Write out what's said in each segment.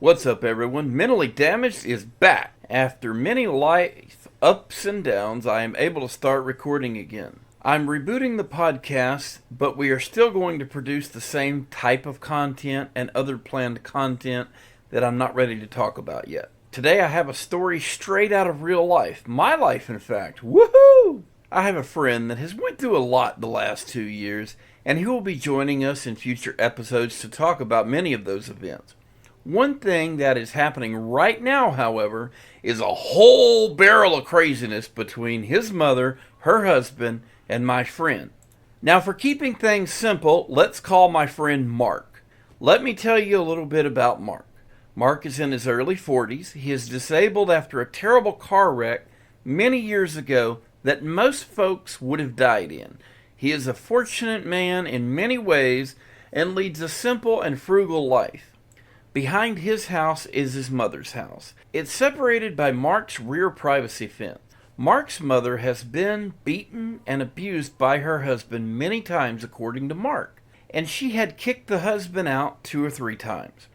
What's up, everyone? Mentally Damaged is back. After many life ups and downs, I am able to start recording again. I'm rebooting the podcast, but we are still going to produce the same type of content and other planned content that I'm not ready to talk about yet. Today I have a story straight out of real life. My life, in fact. Woohoo! I have a friend that has went through a lot the last 2 years, and he will be joining us in future episodes to talk about many of those events. One thing that is happening right now, however, is a whole barrel of craziness between his mother, her husband, and my friend. Now, for keeping things simple, let's call my friend Mark. Let me tell you a little bit about Mark. Mark is in his early 40s. He is disabled after a terrible car wreck many years ago that most folks would have died in. He is a fortunate man in many ways and leads a simple and frugal life. Behind his house is his mother's house. It's separated by Mark's rear privacy fence. Mark's mother has been beaten and abused by her husband many times, according to Mark. And she had kicked the husband out 2 or 3 times.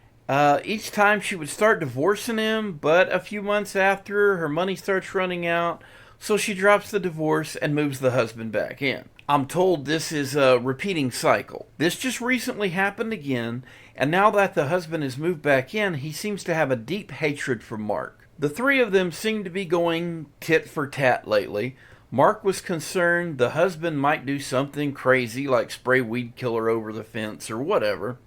Each time she would start divorcing him, but a few months after, her money starts running out, so she drops the divorce and moves the husband back in. I'm told this is a repeating cycle. This just recently happened again, and now that the husband has moved back in, he seems to have a deep hatred for Mark. The three of them seem to be going tit for tat lately. Mark was concerned the husband might do something crazy like spray weed killer over the fence or whatever.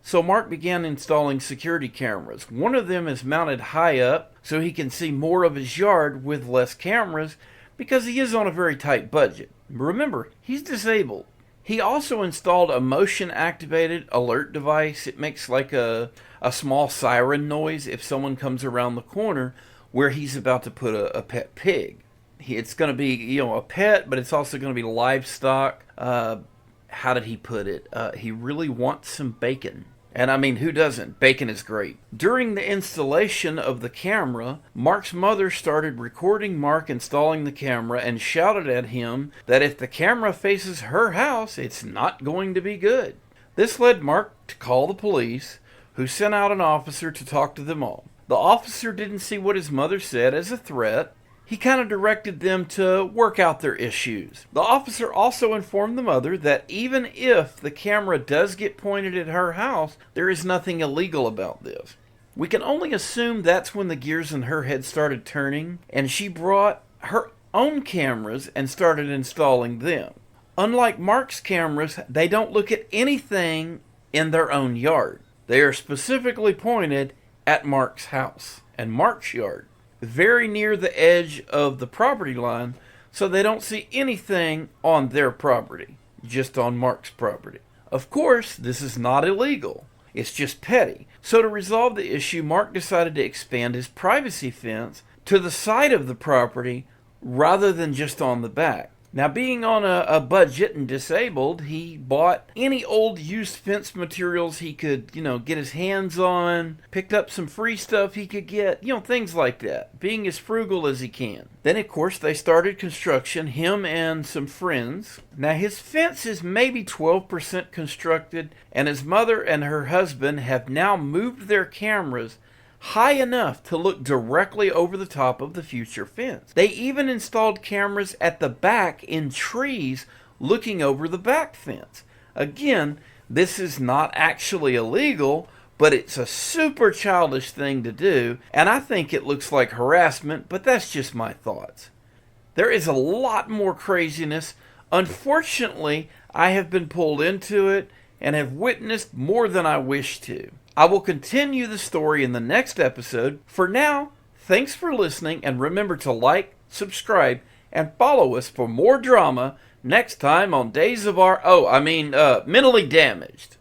So Mark began installing security cameras. One of them is mounted high up so he can see more of his yard with less cameras because he is on a very tight budget. Remember, he's disabled. He also installed a motion-activated alert device. It makes like a small siren noise if someone comes around the corner where he's about to put a pet pig. It's going to be, a pet, but it's also going to be livestock. How did he put it? He really wants some bacon. And I mean, who doesn't? Bacon is great. During the installation of the camera, Mark's mother started recording Mark installing the camera and shouted at him that if the camera faces her house, it's not going to be good. This led Mark to call the police, who sent out an officer to talk to them all. The officer didn't see what his mother said as a threat. He kind of directed them to work out their issues. The officer also informed the mother that even if the camera does get pointed at her house, there is nothing illegal about this. We can only assume that's when the gears in her head started turning, and she brought her own cameras and started installing them. Unlike Mark's cameras, they don't look at anything in their own yard. They are specifically pointed at Mark's house and Mark's yard, very near the edge of the property line, so they don't see anything on their property, just on Mark's property. Of course, this is not illegal. It's just petty. So to resolve the issue, Mark decided to expand his privacy fence to the side of the property rather than just on the back. Now, being on a budget and disabled, he bought any old used fence materials he could, get his hands on, picked up some free stuff he could get, things like that, being as frugal as he can. Then, of course, they started construction, him and some friends. Now, his fence is maybe 12% constructed, and his mother and her husband have now moved their cameras high enough to look directly over the top of the future fence. They even installed cameras at the back in trees looking over the back fence. Again, this is not actually illegal, but it's a super childish thing to do, and I think it looks like harassment, but that's just my thoughts. There is a lot more craziness. Unfortunately, I have been pulled into it and have witnessed more than I wish to. I will continue the story in the next episode. For now, thanks for listening, and remember to like, subscribe, and follow us for more drama next time on Mentally Damaged.